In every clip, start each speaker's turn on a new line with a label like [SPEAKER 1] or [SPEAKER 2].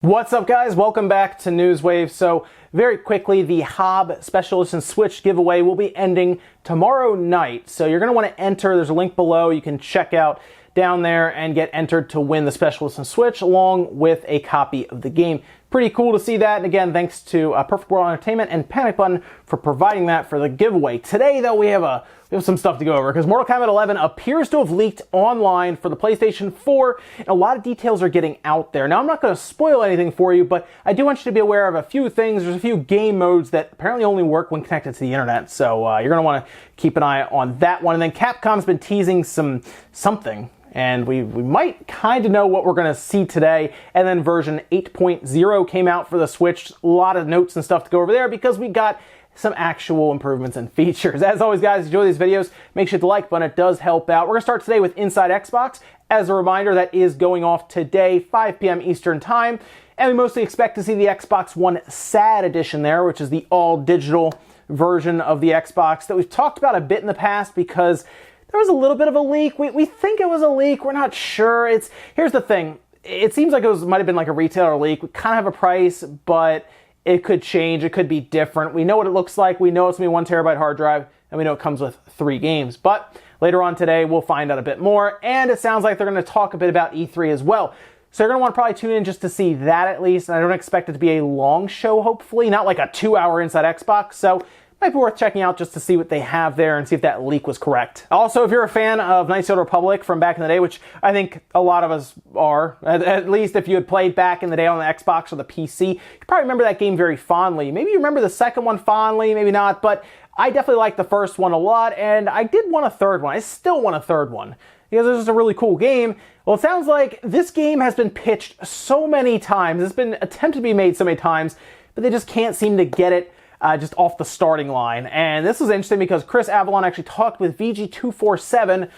[SPEAKER 1] What's up, guys? Welcome back to Newswave. So very quickly, the Hob Special Edition Switch giveaway will be ending tomorrow night. So you're going to want to enter. There's a link below you can check out down there and get entered to win the Special Edition Switch along with a copy of the game. Pretty cool to see that. And again, thanks to Perfect World Entertainment and Panic Button for providing that for the giveaway. Today, though, we have some stuff to go over because Mortal Kombat 11 appears to have leaked online for the PlayStation 4, and a lot of details are getting out there. Now, I'm not going to spoil anything for you, but I do want you to be aware of a few things. There's a few game modes that apparently only work when connected to the internet, so you're going to want to keep an eye on that one. And then Capcom's been teasing something. And we might kind of know what we're going to see today. And then version 8.0 came out for the Switch. A lot of notes and stuff to go over there because we got some actual improvements and features. As always, guys, enjoy these videos. Make sure to hit the like button. It does help out. We're going to start today with Inside Xbox. As a reminder, that is going off today, 5 p.m. Eastern Time. And we mostly expect to see the Xbox One SAD edition there, which is the all-digital version of the Xbox that we've talked about a bit in the past because there was a little bit of a leak. We think it was a leak. We're not sure. Here's the thing. It seems like might have been like a retailer leak. We kind of have a price, but it could change. It could be different. We know what it looks like. We know it's going to be 1 terabyte hard drive, and we know it comes with 3 games. But later on today, we'll find out a bit more. And it sounds like they're going to talk a bit about E3 as well. So you're going to want to probably tune in just to see that at least. And I don't expect it to be a long show, hopefully. Not like a 2-hour Inside Xbox. So might be worth checking out just to see what they have there and see if that leak was correct. Also, if you're a fan of Knights of the Old Republic from back in the day, which I think a lot of us are, at least if you had played back in the day on the Xbox or the PC, you probably remember that game very fondly. Maybe you remember the second one fondly, maybe not, but I definitely liked the first one a lot, and I did want a third one. I still want a third one because it's just a really cool game. Well, it sounds like this game has been pitched so many times. It's been attempted to be made so many times, but they just can't seem to get it just off the starting line. And this was interesting because Chris Avalon actually talked with VG247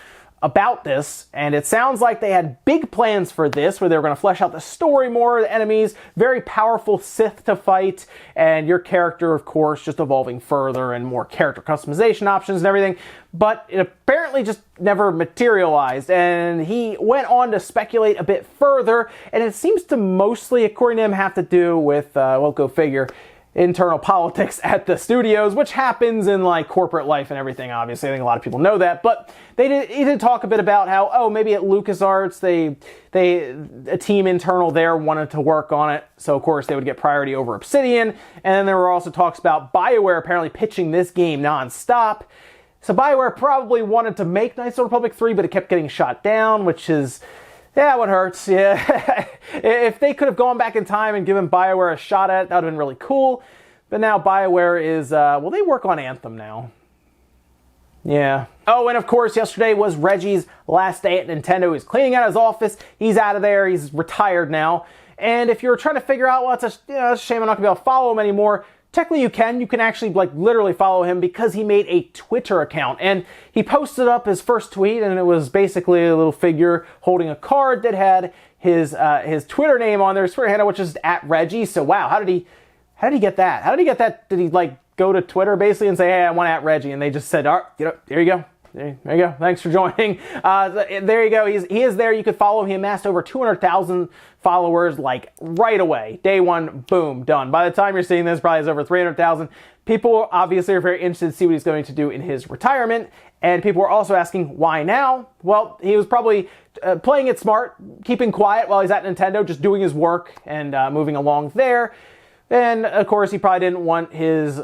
[SPEAKER 1] about this, and it sounds like they had big plans for this, where they were going to flesh out the story more, the enemies, very powerful Sith to fight, and your character, of course, just evolving further and more character customization options and everything. But it apparently just never materialized, and he went on to speculate a bit further, and it seems to mostly, according to him, have to do with, well, go figure, internal politics at the studios, which happens in like corporate life and everything, obviously. I think a lot of people know that, but he did talk a bit about how, maybe at LucasArts, a team internal there wanted to work on it, so of course they would get priority over Obsidian. And then there were also talks about BioWare apparently pitching this game non-stop. So BioWare probably wanted to make Knights of the Republic 3, but it kept getting shot down, which is, yeah, what hurts, yeah. If they could have gone back in time and given BioWare a shot at it, that would have been really cool. But now BioWare is, well, they work on Anthem now. Yeah. Oh, and of course, yesterday was Reggie's last day at Nintendo. He's cleaning out his office. He's out of there. He's retired now. And if you're trying to figure out, well, it's a shame I'm not going to be able to follow him anymore, technically you can actually like literally follow him because he made a Twitter account, and he posted up his first tweet, and it was basically a little figure holding a card that had his Twitter name on there, his Twitter handle, which is @Reggie. So wow, how did he get that? How did he get that? Did he like go to Twitter basically and say, hey, I want @Reggie, and they just said, all right, there you go. There you go. Thanks for joining. There you go. He is there. You could follow him. He amassed over 200,000 followers like right away. Day one, boom, done. By the time you're seeing this, probably has over 300,000. People obviously are very interested to see what he's going to do in his retirement. And people were also asking, why now? Well, he was probably playing it smart, keeping quiet while he's at Nintendo, just doing his work and moving along there. And, of course, he probably didn't want his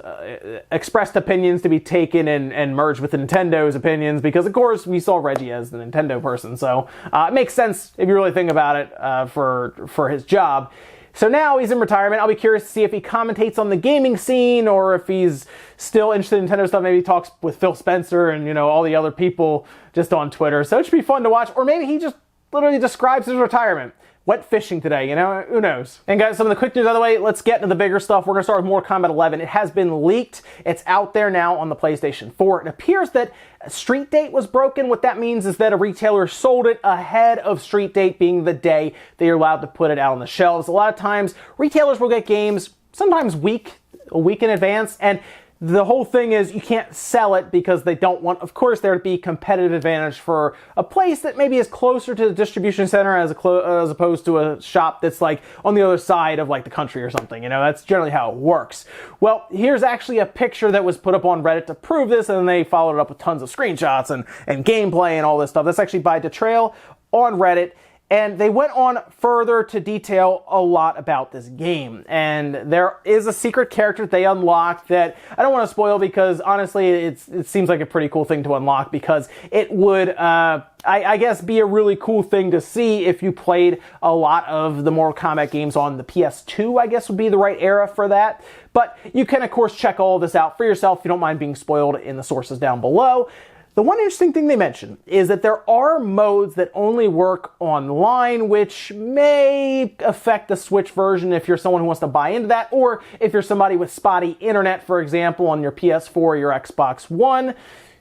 [SPEAKER 1] expressed opinions to be taken and merged with Nintendo's opinions because, of course, we saw Reggie as the Nintendo person. So it makes sense if you really think about it for his job. So now he's in retirement. I'll be curious to see if he commentates on the gaming scene or if he's still interested in Nintendo stuff. Maybe he talks with Phil Spencer and, all the other people just on Twitter. So it should be fun to watch. Or maybe he just literally describes his retirement. Went fishing today, who knows? And guys, some of the quick news out of the way, let's get into the bigger stuff. We're going to start with Mortal Kombat 11. It has been leaked. It's out there now on the PlayStation 4. It appears that Street Date was broken. What that means is that a retailer sold it ahead of Street Date being the day that you're allowed to put it out on the shelves. A lot of times, retailers will get games sometimes a week in advance, and the whole thing is you can't sell it because they don't want, of course, there to be competitive advantage for a place that maybe is closer to the distribution center as opposed to a shop that's like on the other side of like the country or something. You know, that's generally how it works. Well, here's actually a picture that was put up on Reddit to prove this, and then they followed it up with tons of screenshots and gameplay and all this stuff. That's actually by Detrail on Reddit. And they went on further to detail a lot about this game. And there is a secret character they unlocked that I don't want to spoil because honestly it seems like a pretty cool thing to unlock, because it would, I guess, be a really cool thing to see if you played a lot of the Mortal Kombat games on the PS2, I guess would be the right era for that. But you can, of course, check all this out for yourself if you don't mind being spoiled in the sources down below. The one interesting thing they mentioned is that there are modes that only work online, which may affect the Switch version if you're someone who wants to buy into that, or if you're somebody with spotty internet, for example, on your PS4 or your Xbox One,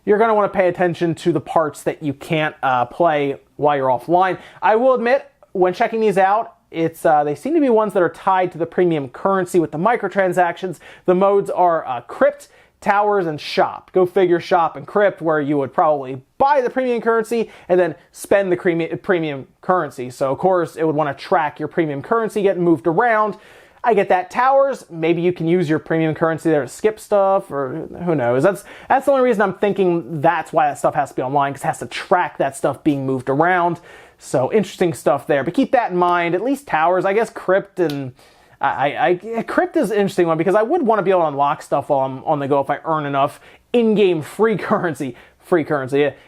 [SPEAKER 1] you're going to want to pay attention to the parts that you can't play while you're offline. I will admit, when checking these out, they seem to be ones that are tied to the premium currency with the microtransactions. The modes are Crypt, Towers, and Shop. Go figure, Shop and Crypt, where you would probably buy the premium currency and then spend the premium currency. So of course it would want to track your premium currency getting moved around. I get that. Towers, maybe you can use your premium currency there to skip stuff, or who knows. That's the only reason I'm thinking that's why that stuff has to be online, because it has to track that stuff being moved around. So interesting stuff there. But keep that in mind. At least Towers, I guess Crypt and Crypt is an interesting one, because I would want to be able to unlock stuff while I'm on the go if I earn enough in-game free currency.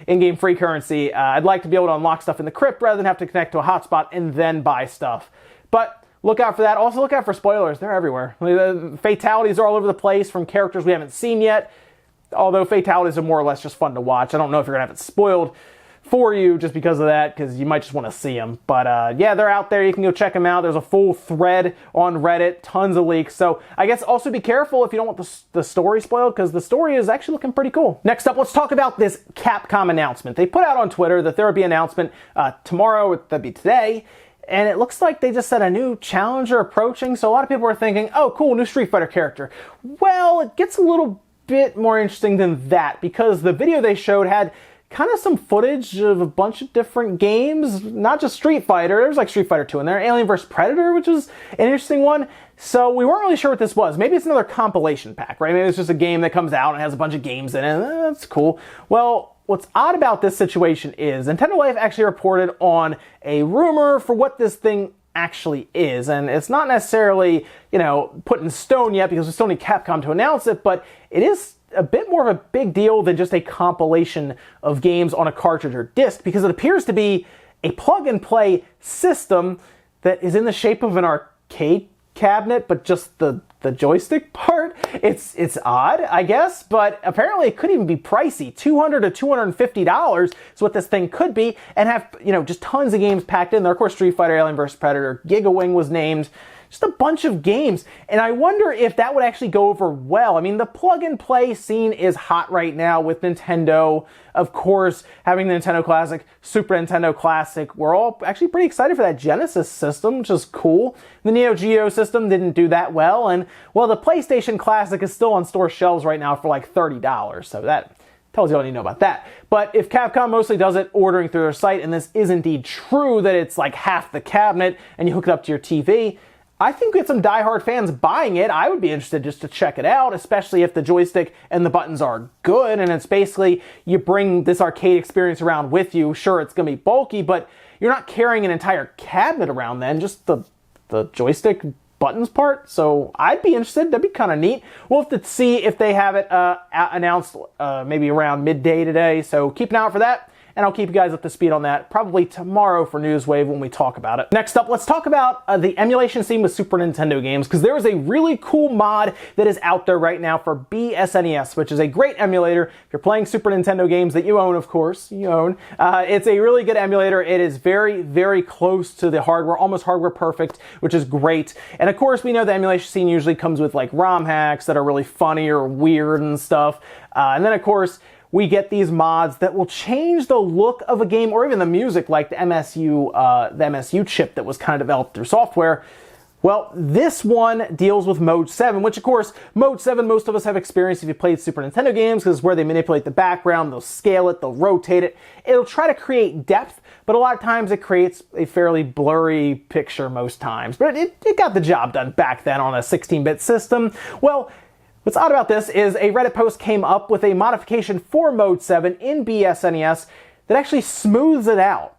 [SPEAKER 1] In-game free currency. I'd like to be able to unlock stuff in the Crypt rather than have to connect to a hotspot and then buy stuff. But look out for that. Also look out for spoilers. They're everywhere. The fatalities are all over the place from characters we haven't seen yet. Although fatalities are more or less just fun to watch. I don't know if you're going to have it spoiled for you just because of that, because you might just want to see them. But yeah, they're out there. You can go check them out. There's a full thread on Reddit, tons of leaks. So I guess also be careful if you don't want the story spoiled, because the story is actually looking pretty cool. Next up, let's talk about this Capcom announcement. They put out on Twitter that there would be an announcement tomorrow, that'd be today, and it looks like they just said a new challenger approaching. So a lot of people are thinking, oh cool, new Street Fighter character. Well, it gets a little bit more interesting than that, because the video they showed had kind of some footage of a bunch of different games, not just Street Fighter. There's like Street Fighter 2 in there, Alien vs. Predator, which is an interesting one. So we weren't really sure what this was. Maybe it's another compilation pack, right? Maybe it's just a game that comes out and has a bunch of games in it. That's cool. Well, what's odd about this situation is Nintendo Life actually reported on a rumor for what this thing actually is, and it's not necessarily, you know, put in stone yet because we still need Capcom to announce it, but it is a bit more of a big deal than just a compilation of games on a cartridge or disc, because it appears to be a plug-and-play system that is in the shape of an arcade cabinet, but just the joystick part. It's odd, I guess, but apparently it could even be pricey. $200 to $250 is what this thing could be, and have, you know, just tons of games packed in there. Of course, Street Fighter, Alien vs. Predator, Giga Wing was named. Just a bunch of games, and I wonder if that would actually go over well. I mean, the plug-and-play scene is hot right now with Nintendo, of course, having the Nintendo Classic, Super Nintendo Classic. We're all actually pretty excited for that Genesis system, which is cool. The Neo Geo system didn't do that well, and, well, the PlayStation Classic is still on store shelves right now for like $30, so that tells you all you know about that. But if Capcom mostly does it ordering through their site, and this is indeed true, that it's like half the cabinet, and you hook it up to your TV, I think we get some diehard fans buying it. I would be interested just to check it out, especially if the joystick and the buttons are good, and it's basically you bring this arcade experience around with you. Sure, it's going to be bulky, but you're not carrying an entire cabinet around then, just the joystick buttons part. So I'd be interested. That'd be kind of neat. We'll have to see if they have it announced maybe around midday today, so keep an eye out for that. And I'll keep you guys up to speed on that probably tomorrow for Newswave when we talk about it. Next up, let's talk about the emulation scene with Super Nintendo games, because there is a really cool mod that is out there right now for BSNES, which is a great emulator. If you're playing Super Nintendo games that you own, of course, it's a really good emulator. It is very, very close to the hardware, almost hardware perfect, which is great. And of course, we know the emulation scene usually comes with like ROM hacks that are really funny or weird and stuff. And then, of course, we get these mods that will change the look of a game or even the music, like the MSU chip that was kind of developed through software. Well, this one deals with Mode 7, which of course, Mode 7 most of us have experienced if you played Super Nintendo games, because it's where they manipulate the background, they'll scale it, they'll rotate it. It'll try to create depth, but a lot of times it creates a fairly blurry picture most times. But it got the job done back then on a 16-bit system. Well, what's odd about this is a Reddit post came up with a modification for Mode 7 in BSNES that actually smooths it out.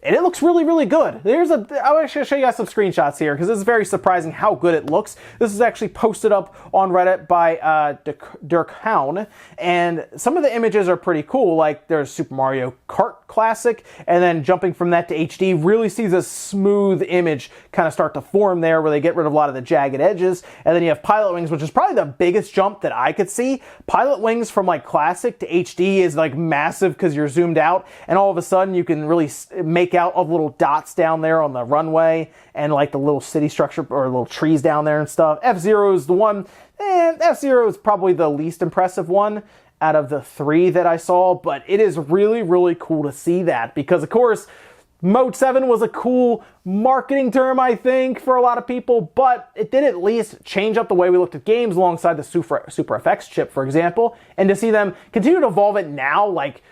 [SPEAKER 1] And it looks really, really good. I'll actually show you guys some screenshots here because it's very surprising how good it looks. This is actually posted up on Reddit by Dirk Hown, and some of the images are pretty cool. Like there's Super Mario Kart Classic, and then jumping from that to HD really sees a smooth image kind of start to form there where they get rid of a lot of the jagged edges. And then you have Pilot Wings, which is probably the biggest jump that I could see. Pilot Wings from like Classic to HD is like massive because you're zoomed out, and all of a sudden you can really make out all the little dots down there on the runway and like the little city structure or little trees down there and stuff. F-Zero is the one, F-Zero is probably the least impressive one out of the three that I saw, but it is really, really cool to see that because of course, Mode 7 was a cool marketing term, I think, for a lot of people, but it did at least change up the way we looked at games alongside the Super FX chip, for example, and to see them continue to evolve it now, like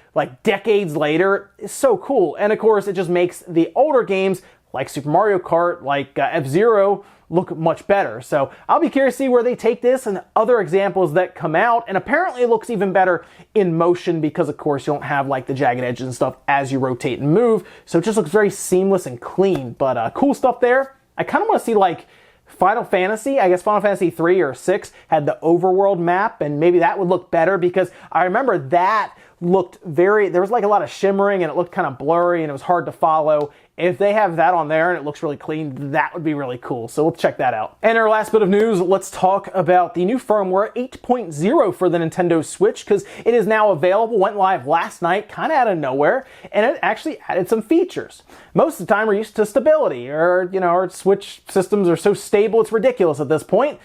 [SPEAKER 1] decades later, is so cool. And of course, it just makes the older games, like Super Mario Kart, like F-Zero, look much better. So I'll be curious to see where they take this and other examples that come out. And apparently it looks even better in motion because of course you don't have like the jagged edges and stuff as you rotate and move. So it just looks very seamless and clean, but cool stuff there. I kind of want to see like Final Fantasy, I guess Final Fantasy 3 or 6 had the overworld map, and maybe that would look better because I remember that looked there was like a lot of shimmering and it looked kind of blurry and it was hard to follow. If they have that on there and it looks really clean, that would be really cool. So we'll check that out. And our last bit of news, let's talk about the new firmware 8.0 for the Nintendo Switch, because it is now available, went live last night, kind of out of nowhere, and it actually added some features. Most of the time we're used to stability, or our Switch systems are so stable it's ridiculous at this point.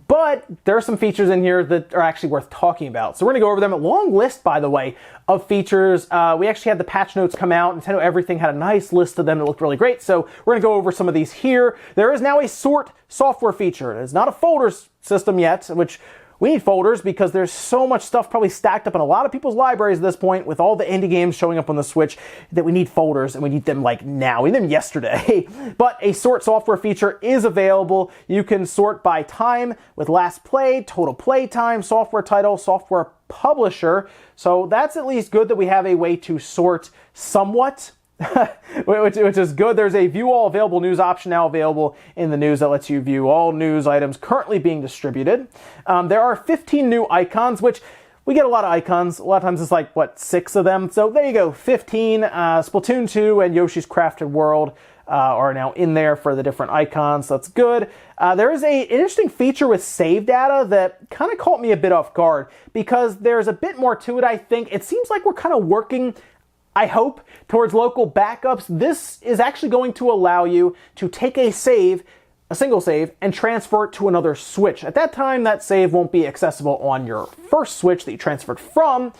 [SPEAKER 1] But there are some features in here that are actually worth talking about. So we're going to go over them. A long list, by the way, of features. We actually had the patch notes come out. Nintendo Everything had a nice list of them that looked really great. So we're going to go over some of these here. There is now a sort software feature. It's not a folders system yet, which we need folders because there's so much stuff probably stacked up in a lot of people's libraries at this point with all the indie games showing up on the Switch that we need folders, and we need them like now. We need them yesterday. But a sort software feature is available. You can sort by time with last play, total play time, software title, software publisher. So that's at least good that we have a way to sort somewhat. which is good. There's a view all available news option now available in the news that lets you view all news items currently being distributed. There are 15 new icons, which we get a lot of icons. A lot of times it's like, 6 of them. So there you go, 15. Splatoon 2 and Yoshi's Crafted World are now in there for the different icons. So that's good. There is an interesting feature with save data that kind of caught me a bit off guard because there's a bit more to it, I think. It seems like we're kind of working, I hope, towards local backups. This is actually going to allow you to take a save, a single save, and transfer it to another Switch. At that time, that save won't be accessible on your first Switch that you transferred from,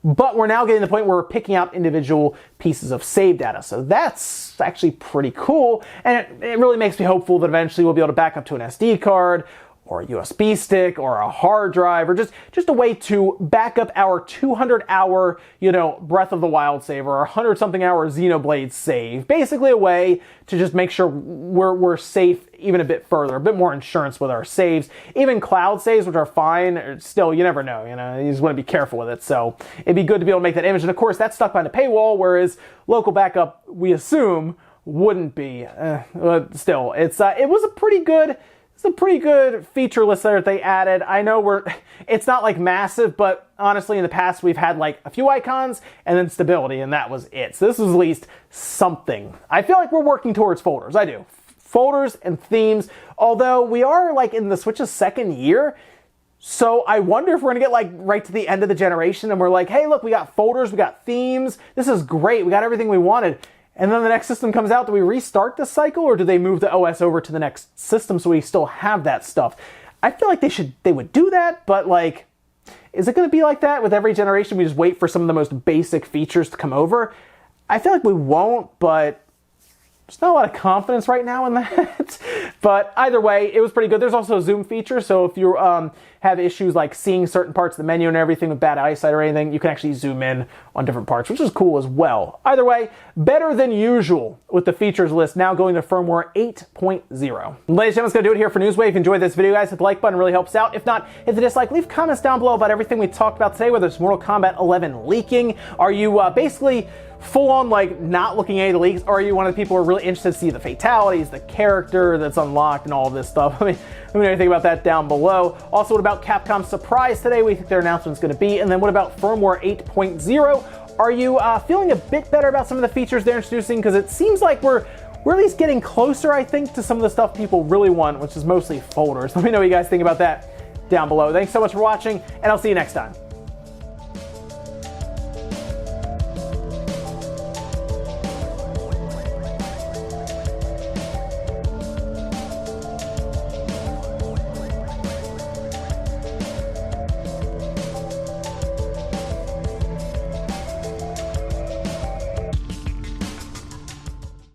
[SPEAKER 1] but we're now getting to the point where we're picking out individual pieces of save data. So that's actually pretty cool, and it really makes me hopeful that eventually we'll be able to back up to an SD card, or a USB stick, or a hard drive, or just a way to back up our 200-hour, Breath of the Wild save, or our 100-something hour Xenoblade save. Basically a way to just make sure we're safe even a bit further, a bit more insurance with our saves. Even cloud saves, which are fine, still, you never know, you just want to be careful with it. So it'd be good to be able to make that image. And of course, that's stuck behind a paywall, whereas local backup, we assume, wouldn't be. Still, it was a pretty good feature list there that they added. I know it's not like massive, but honestly in the past we've had like a few icons and then stability, and that was it. So this was at least something. I feel like we're working towards folders. I do. Folders and themes, although we are like in the Switch's second year. So I wonder if we're going to get like right to the end of the generation and we're like, hey, look, we got folders, we got themes. This is great. We got everything we wanted. And then the next system comes out. Do we restart the cycle, or do they move the OS over to the next system so we still have that stuff? I feel like they would do that, but like, is it going to be like that with every generation? We just wait for some of the most basic features to come over? I feel like we won't, but there's not a lot of confidence right now in that. But either way, it was pretty good. There's also a zoom feature, so if you have issues like seeing certain parts of the menu and everything with bad eyesight or anything, you can actually zoom in on different parts, which is cool as well. Either way, better than usual with the features list now going to firmware 8.0. Ladies and gentlemen, that's going to do it here for Newswave. If you enjoyed this video, guys, hit the like button, really helps out. If not, hit the dislike. Leave comments down below about everything we talked about today, whether it's Mortal Kombat 11 leaking. Are you basically full on like not looking at any of the leaks, or are you one of the people who are really interested to see the fatalities, the character that's unlocked, and all of this stuff? Let me know anything about that down below. Also, what about Capcom's surprise today? What do you think their announcement is going to be? And then what about firmware 8.0? Are you feeling a bit better about some of the features they're introducing? Because it seems like we're at least getting closer, I think, to some of the stuff people really want, which is mostly folders. Let me know what you guys think about that down below. Thanks so much for watching, and I'll see you next time.